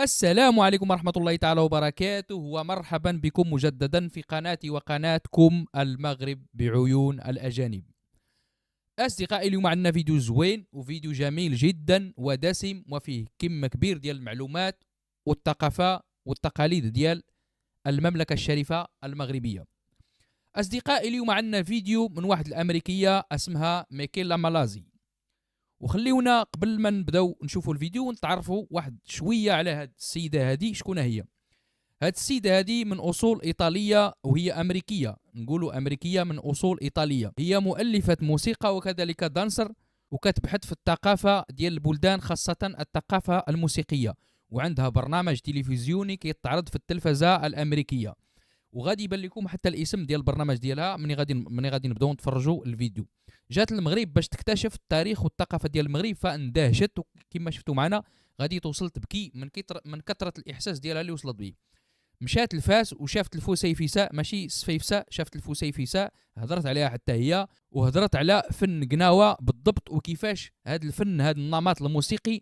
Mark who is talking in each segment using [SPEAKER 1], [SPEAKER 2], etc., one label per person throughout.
[SPEAKER 1] السلام عليكم ورحمة الله تعالى وبركاته، ومرحبا بكم مجددا في قناتي وقناتكم المغرب بعيون الأجانب. أصدقائي، اليوم عندنا فيديو زوين وفيديو جميل جدا ودسم وفيه كم كبير ديال المعلومات والثقافة والتقاليد ديال المملكة الشريفة المغربية. أصدقائي، اليوم عندنا فيديو من واحد الأمريكية اسمها ميكيلا مالازي، وخليونا قبل ما نبداو نشوفوا الفيديو ونتعرفوا واحد شويه على هاد السيده هادي. شكون هي؟ هاد السيده هادي من اصول ايطاليه وهي امريكيه، نقولوا امريكيه من اصول ايطاليه. هي مؤلفه موسيقى وكذلك دانسر، وكتبحث في الثقافه ديال البلدان خاصه الثقافه الموسيقيه، وعندها برنامج تلفزيوني كيتعرض في التلفزه الامريكيه. وغادي يبان لكم حتى الاسم ديال البرنامج ديالها مني غادي نبداو نتفرجوا الفيديو. جات المغرب باش تكتشف التاريخ والثقافه ديال المغرب فاندهشت، وكما شفتوا معنا غادي توصل تبكي من كثره الاحساس ديالها اللي وصلت به. مشات لفاس وشافت الفسيفساء، ماشي السفيفساء، شافت الفسيفساء، هضرت عليها حتى هي، وهضرت على فن قناوه بالضبط، وكيفاش هذا الفن، هذا النمط الموسيقي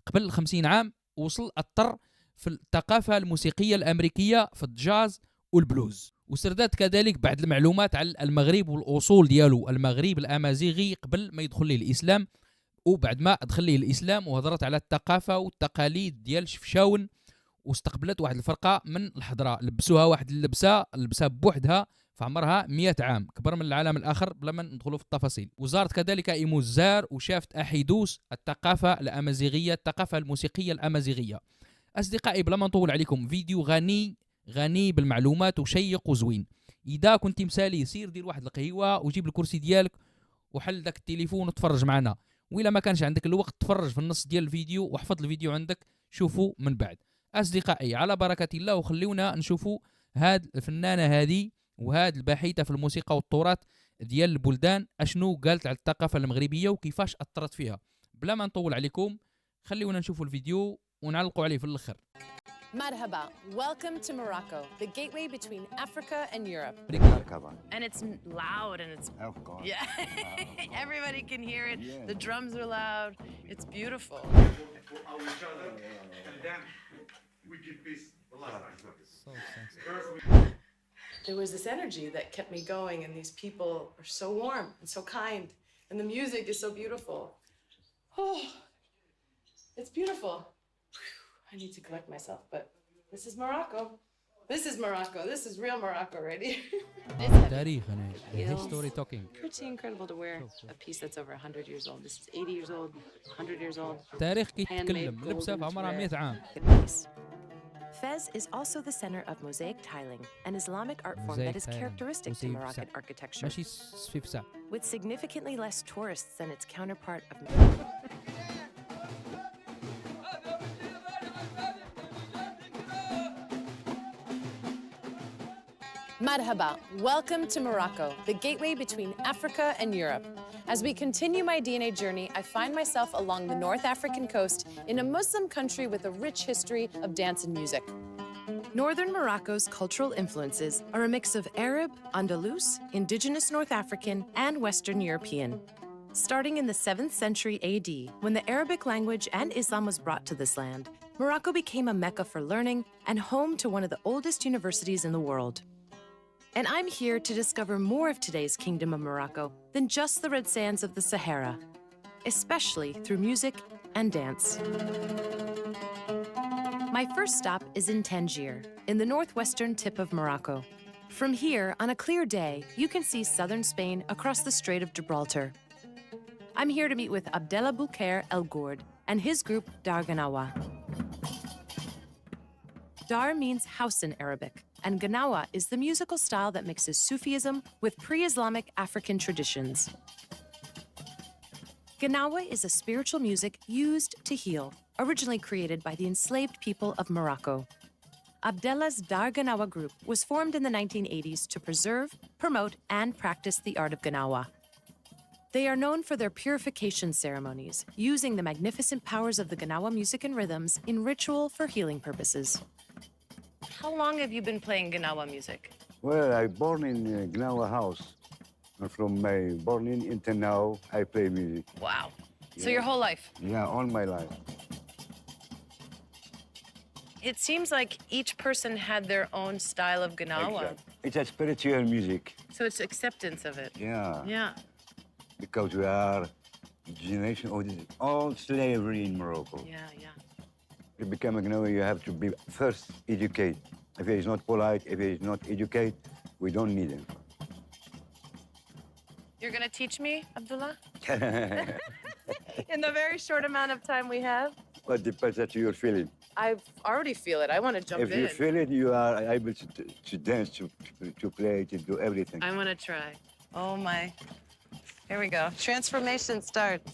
[SPEAKER 1] قبل 50 عام وصل اثر في الثقافه الموسيقيه الامريكيه في الجاز والبلوز. وسردت كذلك بعض المعلومات على المغرب والاصول ديالو، المغرب الامازيغي قبل ما يدخل ليه الاسلام وبعد ما دخل ليه الاسلام، وهضرت على الثقافه والتقاليد ديال شفشاون، واستقبلت واحد الفرقه من الحضره لبسوها واحد اللبسه بوحدها في عمرها 100 عام، كبر من العالم الاخر بلا ما ندخلوا في التفاصيل. وزارت كذلك ايموزار وشافت احيدوس الثقافه الامازيغيه، الثقافه الموسيقيه الامازيغيه. اصدقائي، بلا ما نطول عليكم، فيديو غني بالمعلومات وشيق وزوين. اذا كنت مسالي سير دير واحد القهيوه وجيب الكرسي ديالك وحل داك التليفون وتفرج معنا، وإلا ما كانش عندك الوقت تفرج في النص ديال الفيديو واحفظ الفيديو عندك شوفوا من بعد. اصدقائي، على بركه الله، وخليونا نشوفوا هاد الفنانه هادي وهاد الباحثه في الموسيقى والتراث ديال البلدان اشنو قالت على الثقافه المغربيه وكيفاش اثرت فيها. بلا ما نطول عليكم، خليونا نشوفوا الفيديو ونعلقوا عليه في الاخر.
[SPEAKER 2] Marhaba, welcome to Morocco, the gateway between Africa and Europe.
[SPEAKER 3] Marhaba.
[SPEAKER 2] And it's loud and it's...
[SPEAKER 3] Of course.
[SPEAKER 2] Yeah,
[SPEAKER 3] Of course.
[SPEAKER 2] everybody can hear it.
[SPEAKER 3] Yeah.
[SPEAKER 2] The drums are loud. It's beautiful.
[SPEAKER 4] For our each other, and then we give peace.
[SPEAKER 5] There was this energy that kept me going, and these people are so warm and so kind, and the music is so beautiful. Oh, it's beautiful. I need to collect myself, but this is Morocco. This is Morocco. This is real Morocco right here.
[SPEAKER 1] تاريخ أنا history talking.
[SPEAKER 5] Pretty incredible to wear a piece that's over 100 years old. This is 80 years old, 100 years old.
[SPEAKER 1] تاريخ كيتكلم، لبسه في عمرها 100 عام.
[SPEAKER 6] Fez is also the center of mosaic tiling, an Islamic art form that is characteristic to Moroccan architecture,
[SPEAKER 1] ماشي سفيفساء.
[SPEAKER 6] with significantly less tourists than its counterpart of
[SPEAKER 2] Marhaba, welcome to Morocco, the gateway between Africa and Europe. As we continue my DNA journey, I find myself along the North African coast in a Muslim country with a rich history of dance and music.
[SPEAKER 6] Northern Morocco's cultural influences are a mix of Arab, Andalus, indigenous North African, and Western European. Starting in the 7th century AD, when the Arabic language and Islam was brought to this land, Morocco became a mecca for learning and home to one of the oldest universities in the world. And I'm here to discover more of today's Kingdom of Morocco than just the red sands of the Sahara, especially through music and dance. My first stop is in Tangier, in the northwestern tip of Morocco. From here, on a clear day, you can see southern Spain across the Strait of Gibraltar. I'm here to meet with Abdellah Bouker El Gourd and his group Dar Ganawa. Dar means house in Arabic, and Ganawa is the musical style that mixes Sufism with pre-Islamic African traditions. Ganawa is a spiritual music used to heal, originally created by the enslaved people of Morocco. Abdellah's Dar Ganawa group was formed in the 1980s to preserve, promote, and practice the art of Ganawa. They are known for their purification ceremonies, using the magnificent powers of the Ganawa music and rhythms in ritual for healing purposes.
[SPEAKER 2] How long have you been playing Ganawa music?
[SPEAKER 3] Well, I born in Gnawa house. And from my born in until now, I play music.
[SPEAKER 2] Wow. So
[SPEAKER 3] Yeah.
[SPEAKER 2] your whole life?
[SPEAKER 3] Yeah, all my life.
[SPEAKER 2] It seems like each person had their own style of Gnawa.
[SPEAKER 3] It's a spiritual music.
[SPEAKER 2] So it's acceptance of it.
[SPEAKER 3] Yeah.
[SPEAKER 2] Yeah.
[SPEAKER 3] Because we are generation of all slavery in Morocco.
[SPEAKER 2] Yeah.
[SPEAKER 3] To become a Gnawa, you have to be first educated. If he is not polite, if he is not educated, we don't need him.
[SPEAKER 2] You're going to teach me, Abdullah? In the very short amount of time we have?
[SPEAKER 3] But depends on your feeling.
[SPEAKER 2] I already feel it. I want to jump
[SPEAKER 3] If you feel it, you are able to dance, to play, to do everything.
[SPEAKER 2] I want to try. Oh, my. Here we go. Transformation starts.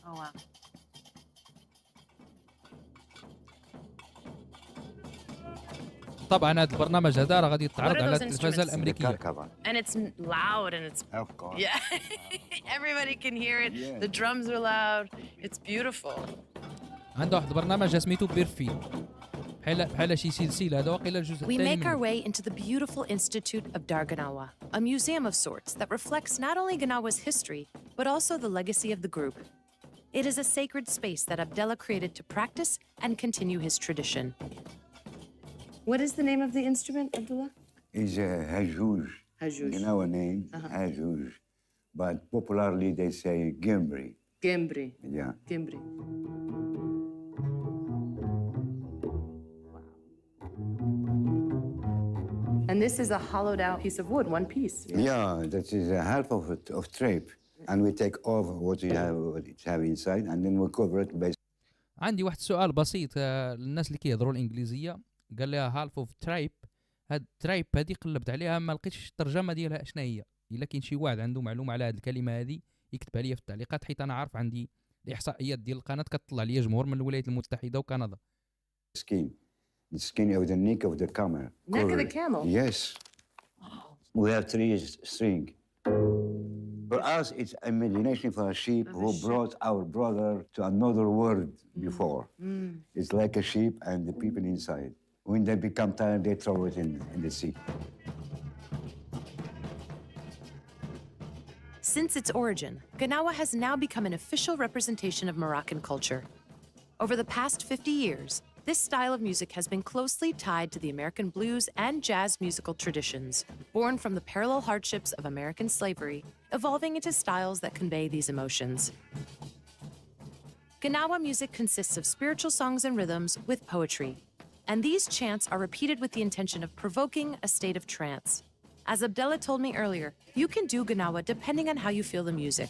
[SPEAKER 2] Oh, wow.
[SPEAKER 1] طبعا هذا البرنامج هذا راه غادي يتعرض
[SPEAKER 2] What are
[SPEAKER 1] على
[SPEAKER 2] those
[SPEAKER 1] التلفزه
[SPEAKER 2] instruments?
[SPEAKER 1] الامريكيه.
[SPEAKER 2] And it's loud and it's...
[SPEAKER 3] Of course.
[SPEAKER 2] Yeah. Everybody can hear it.
[SPEAKER 3] Yeah.
[SPEAKER 2] The drums are loud. It's beautiful.
[SPEAKER 1] عنده واحد البرنامج سميتو بيرفي، بحال شي سلسله، هذا واقيلا الجزء
[SPEAKER 6] We
[SPEAKER 1] الثاني
[SPEAKER 6] make our
[SPEAKER 1] منه.
[SPEAKER 6] way into the beautiful Institute of Dar Gnawa, a museum of sorts that reflects not only Gnawa's history, but also the legacy of the group. It is a sacred space that Abdallah created to practice and continue his tradition.
[SPEAKER 2] What is the name of the instrument, Abdullah?
[SPEAKER 3] He's a hajouj.
[SPEAKER 2] Hajouj.
[SPEAKER 3] Gnawa name, hajouj. But popularly they say gimbri.
[SPEAKER 2] Gimbri.
[SPEAKER 3] Yeah.
[SPEAKER 2] Gimbri. And this is a hollowed out piece of wood, one piece.
[SPEAKER 3] Yeah, that is a half of it, of trape. And we take off what it have inside, and then we cover it by.
[SPEAKER 1] عندي واحد السؤال بسيط للناس اللي كيهضروا الانجليزيه. قال لها هالف اوف ترايب، هاد ترايب هذه قلبت عليها ما لقيتش الترجمه ديالها شنو هي. الا كاين شي واحد عنده معلومه على هذه الكلمه هذه يكتبها لي في التعليقات، حيت انا عارف عندي الاحصائيات ديال القناه كتطلع لي جمهور من الولايات المتحده وكندا.
[SPEAKER 3] Skin. The skin of the neck of the camel.
[SPEAKER 2] Neck of the
[SPEAKER 3] Covered.
[SPEAKER 2] camel?
[SPEAKER 3] Yes. We have 3 string. For us, it's imagination for a sheep who brought our brother to another world before. It's like a sheep and the people inside. When they become tired, they throw it in the sea.
[SPEAKER 6] Since its origin, Gnawa has now become an official representation of Moroccan culture. Over the past 50 years, this style of music has been closely tied to the American blues and jazz musical traditions, born from the parallel hardships of American slavery, evolving into styles that convey these emotions. Gnawa music consists of spiritual songs and rhythms with poetry, and these chants are repeated with the intention of provoking a state of trance. As Abdallah told me earlier, you can do Gnawa depending on how you feel the music.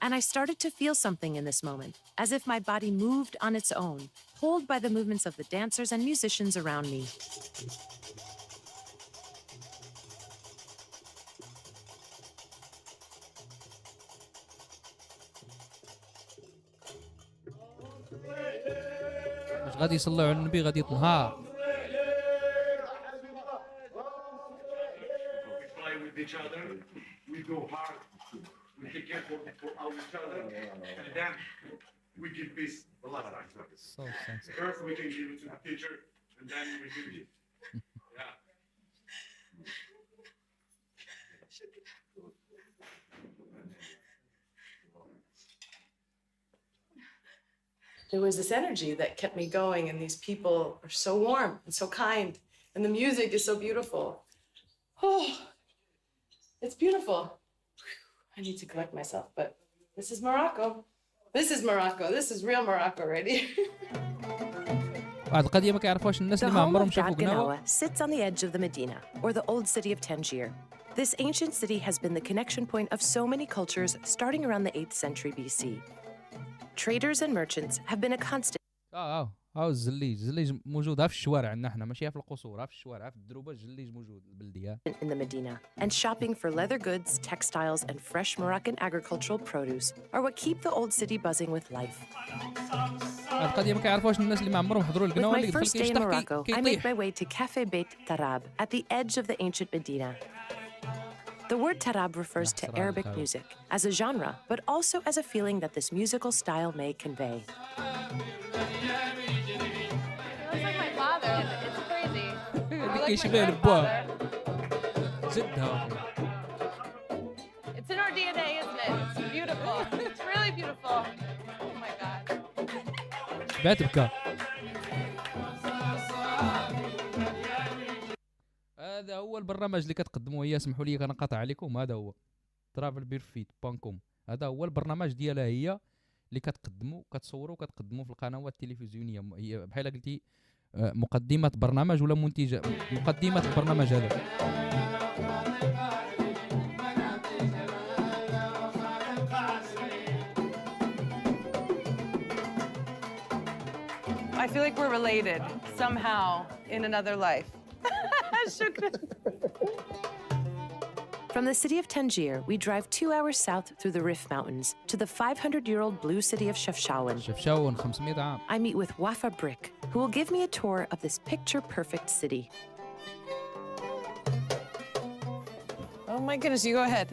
[SPEAKER 6] And I started to feel something in this moment, as if my body moved on its own, pulled by the movements of the dancers and musicians around me.
[SPEAKER 1] باش غادي يصلوا على النبي غادي تنهار.
[SPEAKER 4] We play with each other, we go hard, we take care for each other, and then we give peace the last time.
[SPEAKER 1] So sensitive.
[SPEAKER 4] First we can give it to the teacher, and then we give it. Yeah.
[SPEAKER 5] There was this energy that kept me going, and these people are so warm and so kind, and the music is so beautiful. Oh, it's beautiful. I need to collect myself, but this is Morocco. This is Morocco. This is real Morocco right here.
[SPEAKER 1] واحد القضيه ما كيعرفوهاش الناس
[SPEAKER 6] The
[SPEAKER 1] اللي ما
[SPEAKER 6] home
[SPEAKER 1] عمرهم
[SPEAKER 6] of
[SPEAKER 1] شافوا
[SPEAKER 6] Dar
[SPEAKER 1] قناوه.
[SPEAKER 6] Gnawa sits on the edge of the Medina, or the old city of Tangier. This ancient city has been the connection point of so many cultures starting around the 8th century BC. Traders and merchants have been a constant
[SPEAKER 1] هاو الزليج موجود ها في الشوارع عندنا حنا، ماشي في القصور، ها في الشوارع في الدروبه الزليج موجود البلديه.
[SPEAKER 6] in the Medina, and shopping for leather goods, textiles, and fresh Moroccan agricultural produce are what keep the old city buzzing with life.
[SPEAKER 1] هاد القضيه ما كيعرفوهاش الناس اللي ما عمرهم حضروا
[SPEAKER 6] With
[SPEAKER 1] القناوه
[SPEAKER 6] my
[SPEAKER 1] اللي
[SPEAKER 6] first
[SPEAKER 1] يدخل
[SPEAKER 6] day in
[SPEAKER 1] كيشطح
[SPEAKER 6] Morocco, I made
[SPEAKER 1] كيطيح.
[SPEAKER 6] my way to Cafe Beit Tarab at the edge of the ancient Medina. The word tarab refers to Arabic music as a genre, but also as a feeling that this musical style may convey.
[SPEAKER 2] It looks like my father. It's crazy.
[SPEAKER 1] اللي كيشبه لبوه. زدها.
[SPEAKER 2] It's in our DNA, isn't it? It's beautiful. It's really beautiful. Oh my God.
[SPEAKER 1] بعت بكا. هذا هو البرنامج اللي كتقدموه هي، سمحوا لي كنقاطع عليكم، هذا هو travelperfect.com. هذا هو البرنامج ديالها هي اللي كتقدموا كتصوروا كتقدموا في القنوات التلفزيونيه. هي بحال قلتي مقدمه برنامج ولا منتجه مقدمه البرنامج هذا.
[SPEAKER 5] I feel like we're related somehow in another life.
[SPEAKER 6] From the city of Tangier, we drive 2 hours south through the Rif Mountains to the 500-year-old blue city of Chefchaouen.
[SPEAKER 1] شفشاون 500 عام.
[SPEAKER 6] I meet with Wafa Brick, who will give me a tour of this picture-perfect city.
[SPEAKER 2] Oh my goodness, you go ahead.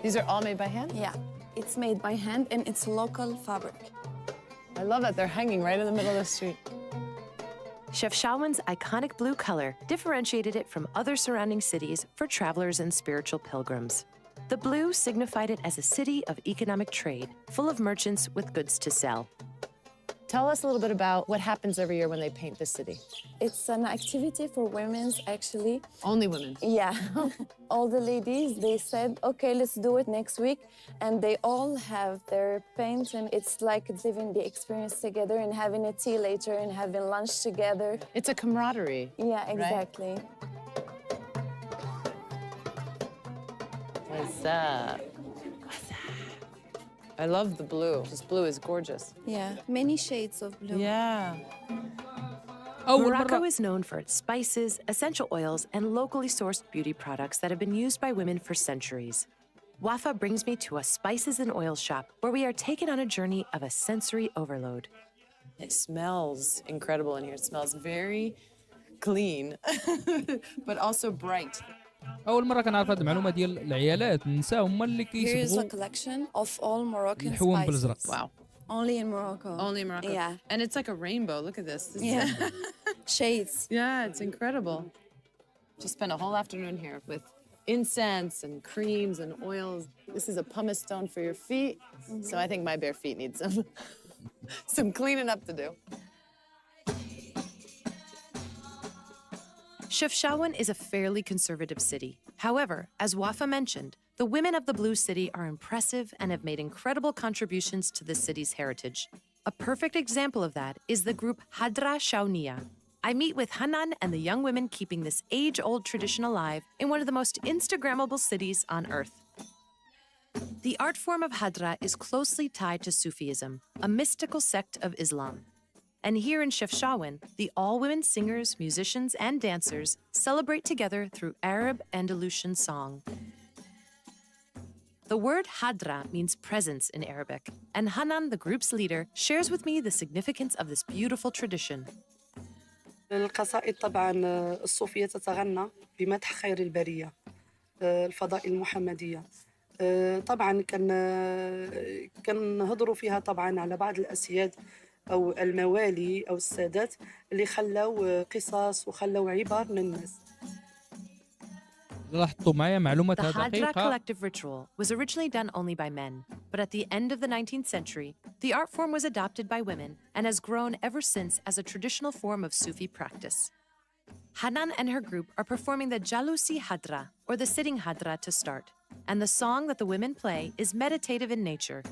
[SPEAKER 2] These are all made by hand?
[SPEAKER 7] Yeah, it's made by hand and it's local fabric.
[SPEAKER 2] I love that they're hanging right in the middle of the street.
[SPEAKER 6] Chefchaouen's iconic blue color differentiated it from other surrounding cities for travelers and spiritual pilgrims. The blue signified it as a city of economic trade, full of merchants with goods to sell.
[SPEAKER 2] Tell us a little bit about what happens every year when they paint the city.
[SPEAKER 7] It's an activity for women's actually.
[SPEAKER 2] Only women.
[SPEAKER 7] Yeah. All the ladies, they said, okay, let's do it next week. And they all have their paint and it's like living the experience together and having a tea later and having lunch together.
[SPEAKER 2] It's a camaraderie.
[SPEAKER 7] Yeah, exactly.
[SPEAKER 2] What's up? I love the blue. This blue is gorgeous.
[SPEAKER 7] Yeah, many shades of blue.
[SPEAKER 2] Yeah.
[SPEAKER 6] Morocco is known for its spices, essential oils, and locally sourced beauty products that have been used by women for centuries. Wafa brings me to a spices and oil shop where we are taken on a journey of a sensory overload.
[SPEAKER 2] It smells incredible in here. It smells very clean, but also bright.
[SPEAKER 1] اول مره كنعرف هذه المعلومه ديال العيالات، النساء هما اللي
[SPEAKER 7] Here's a
[SPEAKER 1] كيصبغوا
[SPEAKER 7] collection of all Moroccan
[SPEAKER 1] الحوم
[SPEAKER 7] spices.
[SPEAKER 1] بالازرق.
[SPEAKER 2] Wow.
[SPEAKER 7] Only in Morocco.
[SPEAKER 2] Only in Morocco.
[SPEAKER 7] Yeah.
[SPEAKER 2] And it's like a rainbow. Look at this. This is-
[SPEAKER 7] Yeah. Shades.
[SPEAKER 2] Yeah, it's incredible. Just spent a whole afternoon here with incense and creams and oils. This is a pumice stone for your feet. So I think my bare feet need some cleaning up to do.
[SPEAKER 6] Chefchaouen is a fairly conservative city. However, as Wafa mentioned, the women of the Blue City are impressive and have made incredible contributions to the city's heritage. A perfect example of that is the group Hadra Shaunia. I meet with Hanan and the young women keeping this age-old tradition alive in one of the most Instagrammable cities on earth. The art form of Hadra is closely tied to Sufism, a mystical sect of Islam. And here in Chefchaouen, the all-women singers, musicians, and dancers celebrate together through Arab Andalusian song. The word Hadra means presence in Arabic, and Hanan, the group's leader, shares with me the significance of this beautiful tradition.
[SPEAKER 8] القصائد طبعا الصوفية تتغنى بمدح خير البرية الفضائل المحمدية. طبعا كنهضروا فيها طبعا على بعض الأسياد أو الموالي أو السادات اللي خلوا قصص وخلوا عبر للناس.
[SPEAKER 1] لاحظتوا معايا معلومات
[SPEAKER 6] The Hadra
[SPEAKER 1] دقيقة.
[SPEAKER 6] collective ritual was originally done only by men, but at the end of the 19th century, the art form was adopted by women and has grown ever since as a traditional form of Sufi practice. Hanan and her group are performing the Jalousi Hadra, or the sitting Hadra, to start, and the song that the women play is meditative in nature.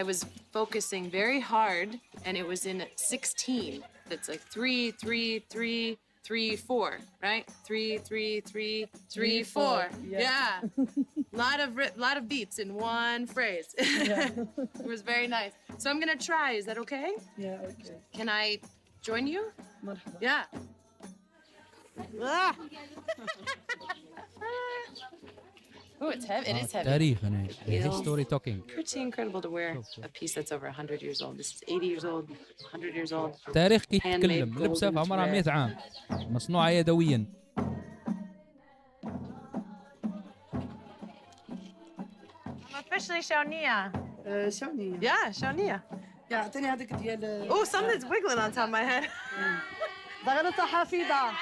[SPEAKER 5] I was focusing very hard, and it was in 16. That's like 3, 3, 3, 3, 4, right? 3, 3, 3, 3, 4. Yeah. lot of beats in one phrase. It was very nice. So I'm gonna try. Is that okay?
[SPEAKER 8] Yeah, okay.
[SPEAKER 5] Can I join you?
[SPEAKER 8] مرحبا.
[SPEAKER 5] Yeah. Ah. Oh, it's heavy. It is heavy.
[SPEAKER 1] تاريخ أنا history talking.
[SPEAKER 5] Pretty incredible to wear a piece that's over 100 years old. This is 80 years old, 100 years old.
[SPEAKER 1] تاريخ كيتكلم، لبسها في عمرها 100 عام، مصنوعة يدويا.
[SPEAKER 5] I'm officially Shaunia.
[SPEAKER 8] شونية.
[SPEAKER 5] Yeah, Shaunia.
[SPEAKER 8] يعطيني هذيك ديال
[SPEAKER 5] Oh, something's wiggling on top of my head.
[SPEAKER 8] ضغطة حفيظة.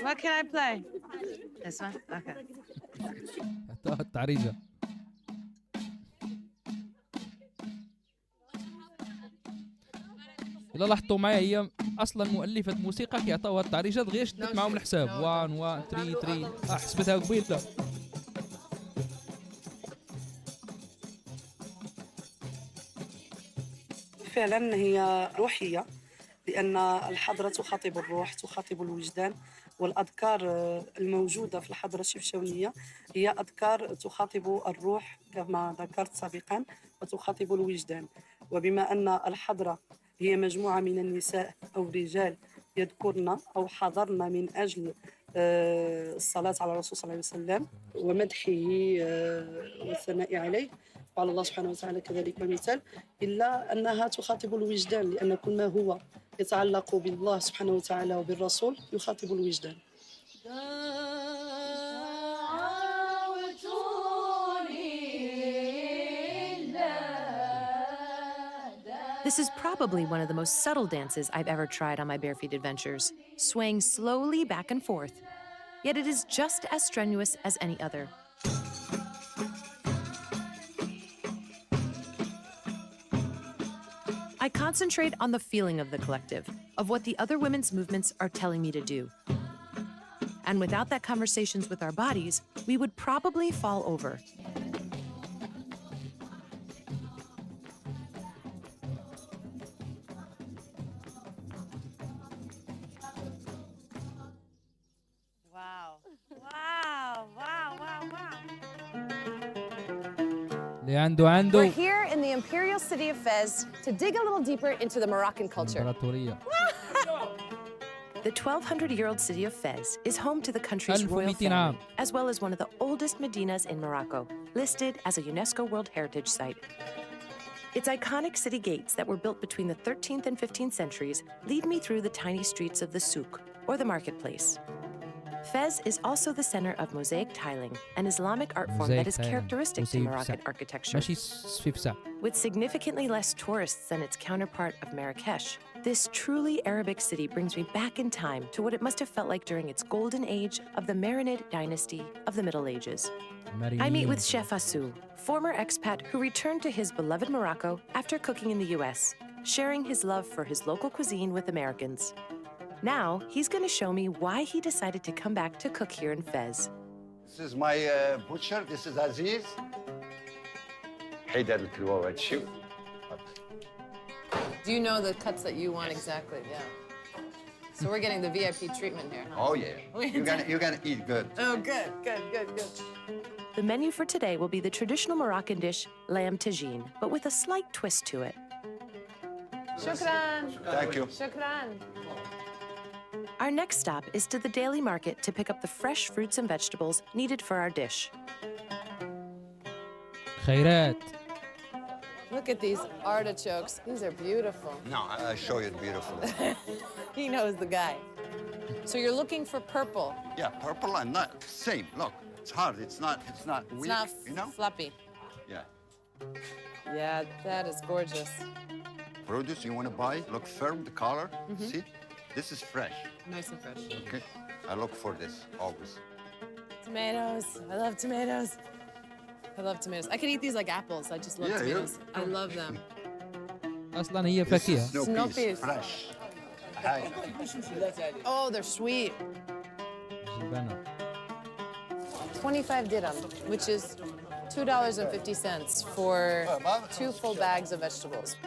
[SPEAKER 5] What can I play?
[SPEAKER 6] This one? Okay.
[SPEAKER 1] التعريجة. إلا لاحظتوا معايا هي أصلا مؤلفة موسيقى كيعطيوها التعريجات غير شدت معاهم الحساب 1 1 3 3 حسبتها قبيله.
[SPEAKER 8] فعلا هي روحية، لأن الحضرة تخاطب الروح، تخاطب الوجدان، والأذكار الموجودة في الحضرة الشفشاونية هي أذكار تخاطب الروح كما ذكرت سابقا، وتخاطب الوجدان. وبما أن الحضرة هي مجموعة من النساء أو الرجال يذكرن أو حضرن من أجل الصلاة على الرسول صلى الله عليه وسلم ومدحه والثناء عليه وعلى الله سبحانه وتعالى كذلك مثال، إلا أنها تخاطب الوجدان، لأن كل ما هو يتعلق بالله سبحانه وتعالى وبالرسول يخاطب الوجدان.
[SPEAKER 6] This is probably one of the most subtle dances I've ever tried on my bare-feet adventures, swaying slowly back and forth. Yet it is just as strenuous as any other. I concentrate on the feeling of the collective, of what the other women's movements are telling me to do. And without that conversations with our bodies, we would probably fall over.
[SPEAKER 2] We're here in the imperial city of Fez to dig a little deeper into the Moroccan culture.
[SPEAKER 6] The 1,200-year-old city of Fez is home to the country's royal family, as well as one of the oldest medinas in Morocco, listed as a UNESCO World Heritage Site. Its iconic city gates that were built between the 13th and 15th centuries lead me through the tiny streets of the souk, or the marketplace. Fez is also the center of mosaic tiling, an Islamic art form that is characteristic to Moroccan architecture. With significantly less tourists than its counterpart of Marrakesh, this truly Arabic city brings me back in time to what it must have felt like during its golden age of the Marinid dynasty of the Middle Ages. I meet with Chef Assou, former expat who returned to his beloved Morocco after cooking in the US, sharing his love for his local cuisine with Americans. Now, he's going to show me why he decided to come back to cook here in Fez.
[SPEAKER 3] This is my butcher. This is Aziz.
[SPEAKER 2] Do you know the cuts that you want exactly? Yeah. So we're getting the VIP treatment here, huh?
[SPEAKER 3] Oh, yeah. You're gonna eat good.
[SPEAKER 2] Oh, good.
[SPEAKER 6] The menu for today will be the traditional Moroccan dish, lamb tagine, but with a slight twist to it.
[SPEAKER 2] Shukran.
[SPEAKER 3] Thank you.
[SPEAKER 2] Shukran.
[SPEAKER 6] Our next stop is to the daily market to pick up the fresh fruits and vegetables needed for our dish.
[SPEAKER 1] خيرات.
[SPEAKER 2] Look at these artichokes. These are beautiful.
[SPEAKER 3] No, I'll show you beautiful.
[SPEAKER 2] He knows the guy. So you're looking for purple.
[SPEAKER 3] Yeah, purple and not same. Look, it's hard. It's not weak.
[SPEAKER 2] It's not
[SPEAKER 3] you know?
[SPEAKER 2] fluffy.
[SPEAKER 3] Yeah.
[SPEAKER 2] Yeah, that is gorgeous.
[SPEAKER 3] Produce you want to buy? Look firm, the color. See, this is fresh.
[SPEAKER 2] Nice and fresh.
[SPEAKER 3] Okay, I look for this always.
[SPEAKER 2] Tomatoes. I love tomatoes. I could eat these like apples. I just love tomatoes. I love them.
[SPEAKER 1] أصلاً هي فاكهة.
[SPEAKER 2] Snow peas.
[SPEAKER 3] Fresh. Hi.
[SPEAKER 2] Oh, they're sweet. 25 dirham, which is $2.50 for 2 full bags of vegetables.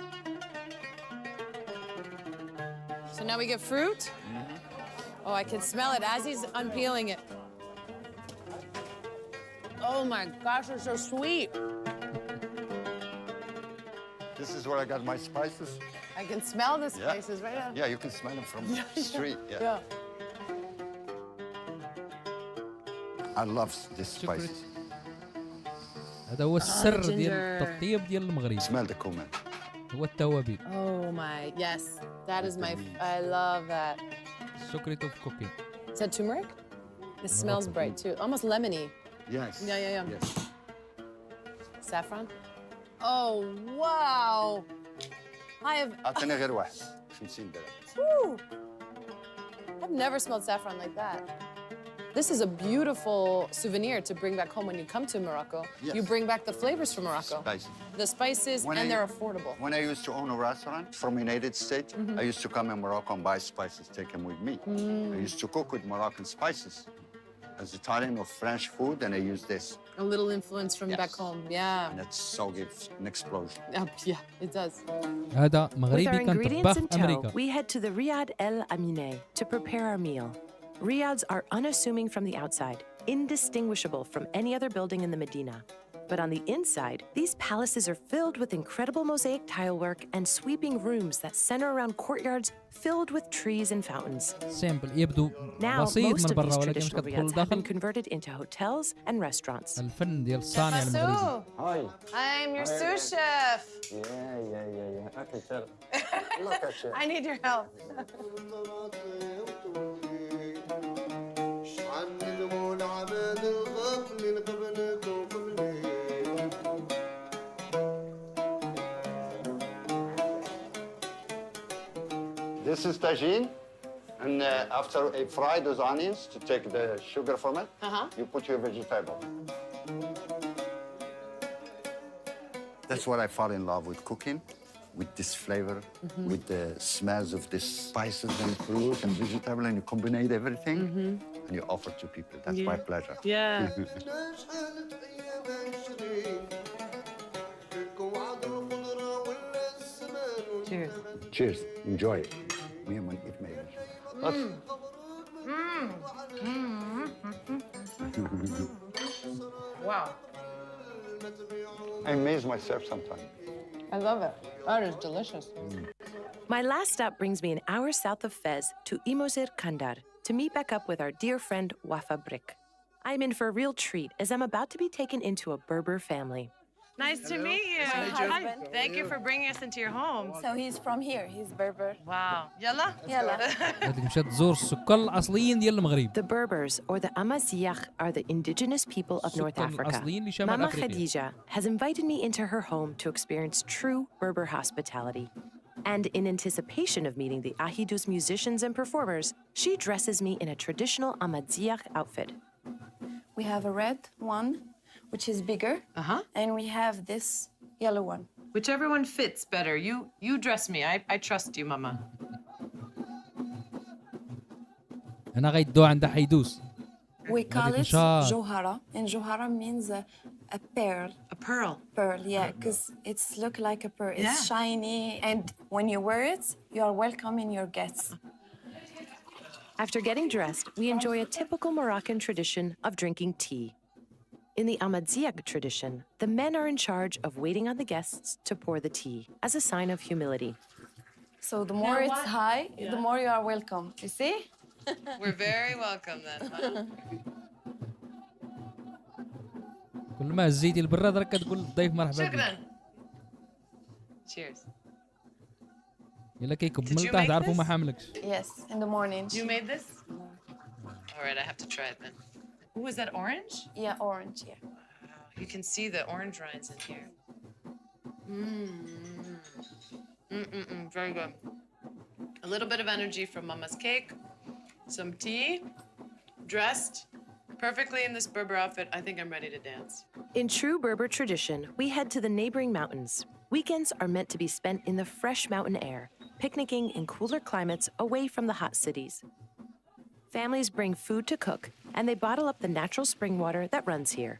[SPEAKER 2] So now we get fruit. Oh, I can smell it as he's unpeeling it. Oh my gosh, they're so sweet.
[SPEAKER 3] This is where I got my spices.
[SPEAKER 2] I can smell the spices right now.
[SPEAKER 3] Yeah, you can smell them from the street. Yeah. I love these spices.
[SPEAKER 1] هذا هو السر ديال التطيب ديال المغرب.
[SPEAKER 3] Smell the cumin.
[SPEAKER 1] هو التوابل.
[SPEAKER 2] Oh my, yes. That is my, I love that.
[SPEAKER 1] Secret of cooking.
[SPEAKER 2] Is that turmeric? It smells bright too. Almost lemony.
[SPEAKER 3] Yes.
[SPEAKER 2] Yeah.
[SPEAKER 3] Yes.
[SPEAKER 2] Saffron? Oh, wow. I have,
[SPEAKER 3] أعطيني غير واحد. 50 درهم.
[SPEAKER 2] whew. I've never smelled saffron like that. This is a beautiful souvenir to bring back home when you come to Morocco.
[SPEAKER 3] Yes.
[SPEAKER 2] You bring back the flavors from Morocco.
[SPEAKER 3] Spices.
[SPEAKER 2] The spices,
[SPEAKER 3] When
[SPEAKER 2] and
[SPEAKER 3] I-
[SPEAKER 2] they're affordable.
[SPEAKER 3] When I used to own a restaurant from the United States, I used to come in Morocco and buy spices, take them with me. I used to cook with Moroccan spices. As Italian or French food, and I use this.
[SPEAKER 2] A little influence from
[SPEAKER 3] Yes.
[SPEAKER 2] back home. Yeah.
[SPEAKER 3] And it so gives an explosion.
[SPEAKER 2] Yeah, it does.
[SPEAKER 1] هذا
[SPEAKER 6] With
[SPEAKER 1] مغربي
[SPEAKER 6] our
[SPEAKER 1] كان
[SPEAKER 6] ingredients
[SPEAKER 1] طباخ
[SPEAKER 6] in
[SPEAKER 1] في
[SPEAKER 6] tow,
[SPEAKER 1] أمريكا.
[SPEAKER 6] we head to the Riyadh El Amineh to prepare our meal. Riyadhs are unassuming from the outside, indistinguishable from any other building in the Medina. But on the inside, these palaces are filled with incredible mosaic tilework and sweeping rooms that center around courtyards filled with trees and fountains.
[SPEAKER 1] سيمبل يبدو
[SPEAKER 6] Now,
[SPEAKER 1] بسيط
[SPEAKER 6] most
[SPEAKER 1] من
[SPEAKER 6] of
[SPEAKER 1] برا
[SPEAKER 6] these
[SPEAKER 1] ولكن مش
[SPEAKER 6] traditional
[SPEAKER 1] كتدخل
[SPEAKER 6] Riyadhs have been
[SPEAKER 1] لداخل
[SPEAKER 6] converted into hotels and restaurants.
[SPEAKER 1] الفن ديال الصانع المغربي.
[SPEAKER 9] Hi.
[SPEAKER 2] I'm your sous chef.
[SPEAKER 9] Yeah. I can tell. Look at you.
[SPEAKER 2] I need your help.
[SPEAKER 3] This is tagine, and after I fry those onions to take the sugar from it, you put your vegetable. That's what I fall in love with cooking, with this flavor, with the smells of the spices and fruit and vegetable, and you combine everything, and you offer to people. That's my pleasure.
[SPEAKER 5] Yeah.
[SPEAKER 2] Cheers.
[SPEAKER 3] Cheers. Enjoy it. Me and my eat maybe.
[SPEAKER 2] Wow.
[SPEAKER 3] I amaze myself sometimes.
[SPEAKER 2] I love it. That is delicious.
[SPEAKER 6] My last stop brings me an hour south of Fez to Imosir Kandar to meet back up with our dear friend Wafa Brick. I'm in for a real treat as I'm about to be taken into a Berber family.
[SPEAKER 5] Nice to meet you.
[SPEAKER 7] My husband.
[SPEAKER 5] Thank you for bringing us into your home.
[SPEAKER 7] So he's from here. He's Berber.
[SPEAKER 5] Wow. Yalla?
[SPEAKER 7] Yalla.
[SPEAKER 1] هذيك مشات تزور السكان الأصليين ديال المغرب.
[SPEAKER 6] The Berbers, or the Amazigh, are the indigenous people of North
[SPEAKER 1] السكان
[SPEAKER 6] Africa.
[SPEAKER 1] الأصليين لشمال
[SPEAKER 6] Mama
[SPEAKER 1] أفريقيا.
[SPEAKER 6] Khadija has invited me into her home to experience true Berber hospitality. And in anticipation of meeting the Ahidus musicians and performers, she dresses me in a traditional Amazigh outfit.
[SPEAKER 7] We have a red one, which is bigger, and we have this yellow one.
[SPEAKER 5] Whichever one fits better. You dress me. I trust you, Mama.
[SPEAKER 1] أنا غيدو عند حيدوس.
[SPEAKER 7] We call it
[SPEAKER 1] نشاط.
[SPEAKER 7] johara, and johara means a pearl.
[SPEAKER 5] A pearl.
[SPEAKER 7] Pearl, yeah, because it's look like a pearl. It's
[SPEAKER 5] Yeah.
[SPEAKER 7] shiny, and when you wear it, you are welcoming your guests.
[SPEAKER 6] After getting dressed, we enjoy a typical Moroccan tradition of drinking tea. In the Amazigh tradition, the men are in charge of waiting on the guests to pour the tea as a sign of humility.
[SPEAKER 7] So the more it's high, the more you are welcome. You see?
[SPEAKER 5] We're very welcome then.
[SPEAKER 1] كل ما هزيتي البراد راك كتقول للضيف مرحبا بك.
[SPEAKER 5] شكرا. Cheers.
[SPEAKER 1] إلا كيكب
[SPEAKER 5] Did
[SPEAKER 1] من
[SPEAKER 5] you
[SPEAKER 1] التحت
[SPEAKER 5] make
[SPEAKER 1] عرفوا
[SPEAKER 5] this?
[SPEAKER 1] ما حاملكش.
[SPEAKER 7] Yes, in the morning.
[SPEAKER 5] You made this? All right, I have to try it then. Ooh, is that orange?
[SPEAKER 7] Yeah, orange, yeah.
[SPEAKER 5] You can see the orange rinds in here. Very good. A little bit of energy from Mama's cake, some tea, dressed perfectly in this Berber outfit. I think I'm ready to dance.
[SPEAKER 6] In true Berber tradition, we head to the neighboring mountains. Weekends are meant to be spent in the fresh mountain air, picnicking in cooler climates away from the hot cities. Families bring food to cook, and they bottle up the natural spring water that runs here.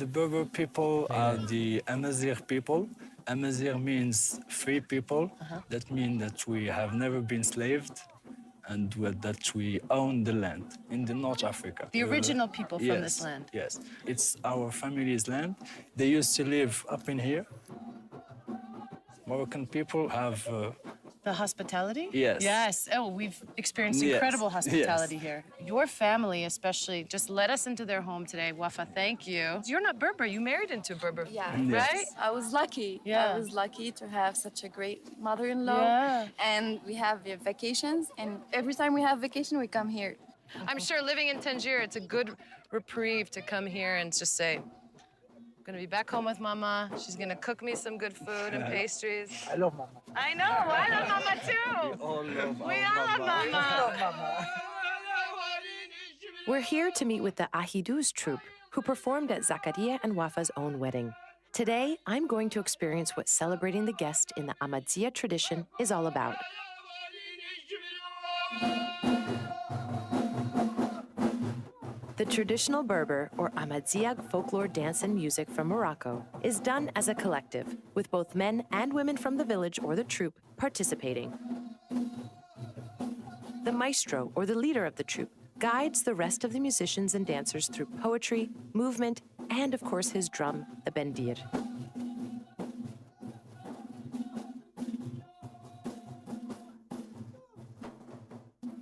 [SPEAKER 10] The Berber people are the Amazigh people. Amazigh means free people. That means that we have never been slaved and that we own the land in the North Africa.
[SPEAKER 5] The original people from this
[SPEAKER 10] Yes,
[SPEAKER 5] land.
[SPEAKER 10] Yes, it's our family's land. They used to live up in here. Moroccan people have
[SPEAKER 5] The hospitality?
[SPEAKER 10] Yes.
[SPEAKER 5] Yes. Oh, we've experienced
[SPEAKER 10] Yes.
[SPEAKER 5] incredible hospitality
[SPEAKER 10] Yes.
[SPEAKER 5] here. Your family, especially, just let us into their home today. Wafa, thank you. You're not Berber. You married into Berber.
[SPEAKER 7] Yeah.
[SPEAKER 5] Right?
[SPEAKER 7] I was lucky.
[SPEAKER 5] Yeah.
[SPEAKER 7] I was lucky to have such a great mother-in-law.
[SPEAKER 5] Yeah.
[SPEAKER 7] And we have vacations, and every time we have vacation, we come here.
[SPEAKER 5] I'm sure living in Tangier, it's a good reprieve to come here and just say, I'm gonna be back home with Mama. She's gonna cook me some good food and pastries.
[SPEAKER 9] I love Mama.
[SPEAKER 5] I know, I love Mama too.
[SPEAKER 9] All love
[SPEAKER 5] We
[SPEAKER 9] our
[SPEAKER 5] all love Mama.
[SPEAKER 9] Mama.
[SPEAKER 6] We're here to meet with the Ahidou's troupe, who performed at Zakaria and Wafa's own wedding. Today, I'm going to experience what celebrating the guest in the Ahmadiyya tradition is all about. The traditional Berber or Ahmadiyya folklore dance and music from Morocco is done as a collective, with both men and women from the village or the troupe participating. The maestro, or the leader of the troupe, guides the rest of the musicians and dancers through poetry, movement, and of course his drum, the bendir.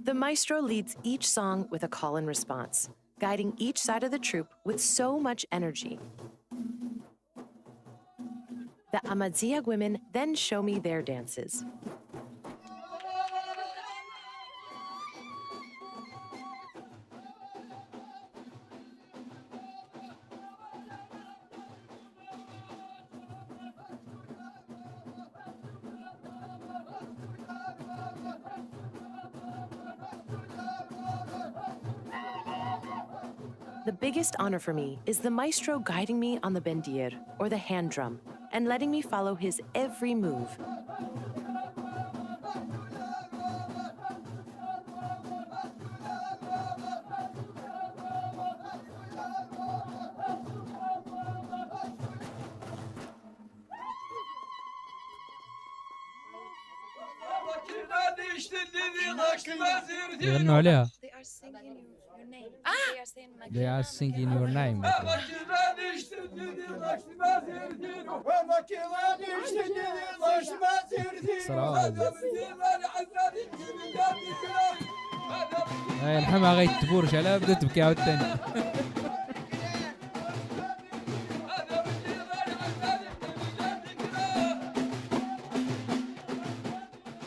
[SPEAKER 6] The maestro leads each song with a call and response, guiding each side of the troupe with so much energy. The Ahmadiyya women then show me their dances. The biggest honor for me is the maestro guiding me on the bendir, or the hand drum, and letting me follow his every move.
[SPEAKER 1] يغنوا عليها.
[SPEAKER 7] They are singing your name.
[SPEAKER 1] They are singing your name. هاي الحما غايت تبورش عليها بدات تبكي عاوتاني.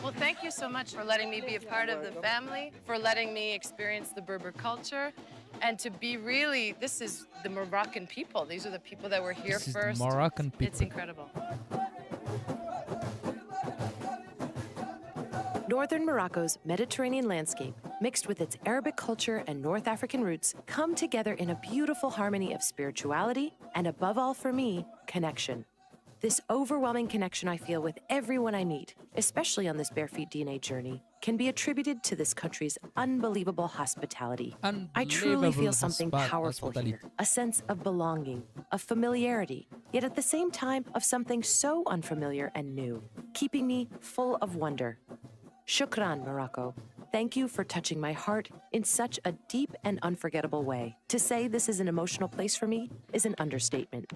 [SPEAKER 2] Well, thank you so much for letting me be a part of the family, for letting me experience the Berber culture, and to be really, this is the Moroccan people. These are the people that were here
[SPEAKER 1] This is
[SPEAKER 2] first.
[SPEAKER 1] Moroccan people.
[SPEAKER 2] It's incredible.
[SPEAKER 6] Northern Morocco's Mediterranean landscape, mixed with its Arabic culture and North African roots, come together in a beautiful harmony of spirituality and, above all for me, connection. This overwhelming connection I feel with everyone I meet, especially on this Bare Feet DNA journey, can be attributed to this country's unbelievable hospitality. I truly feel something powerful here, a sense of belonging, of familiarity, yet at the same time of something so unfamiliar and new, keeping me full of wonder. Shukran, Morocco. Thank you for touching my heart in such a deep and unforgettable way. To say this is an emotional place for me is an understatement.